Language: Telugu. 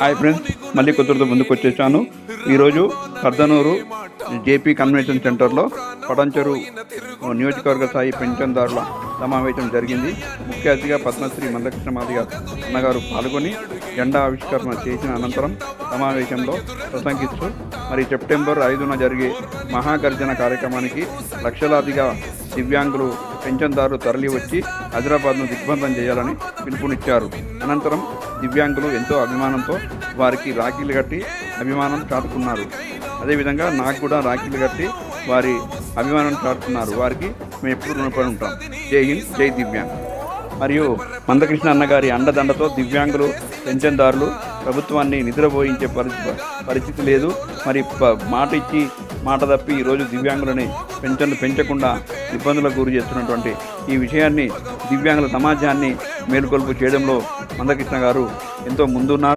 హాయ్ ఫ్రెండ్స్, మళ్ళీ కొత్తతో ముందుకు వచ్చేసాను. ఈరోజు కర్దనూరు జేపీ కన్వెన్షన్ సెంటర్లో పడంచెరు నియోజకవర్గ స్థాయి పెన్షన్దారుల సమావేశం జరిగింది. ముఖ్య అతిథిగా పద్మశ్రీ మందకృష్ణ మాదిగ అన్నగారు పాల్గొని జెండా ఆవిష్కరణ చేసిన అనంతరం సమావేశంలో ప్రసంగిస్తూ సెప్టెంబర్ 5న జరిగే మహాగర్జన కార్యక్రమానికి లక్షలాదిగా దివ్యాంగులు పెన్షన్దారులు తరలి వచ్చి హైదరాబాద్ను దిగ్బంధం చేయాలని పిలుపునిచ్చారు. అనంతరం దివ్యాంగులు ఎంతో అభిమానంతో వారికి రాఖీలు కట్టి అభిమానం చాటుకున్నారు. అదేవిధంగా నాకు కూడా రాఖీలు కట్టి వారి అభిమానం చాటుకున్నారు. వారికి మేము ఎప్పుడు రుణపడి ఉంటాం. జై హింద్, జై దివ్యాంగ్. మరియు మందకృష్ణ అన్నగారి అండదండతో దివ్యాంగులు పెన్షన్దారులు ప్రభుత్వాన్ని నిద్రపోయించే పరిస్థితి లేదు. మాట ఇచ్చి మాట తప్పి ఈరోజు దివ్యాంగులని పెన్షన్లు పెంచకుండా ఇబ్బందులకు గురి చేస్తున్నటువంటి ఈ విషయాన్ని దివ్యాంగుల సమాజాన్ని మేలుకొల్పు చేయడంలో మందకృష్ణ గారు ఎంతో ముందున్నారు.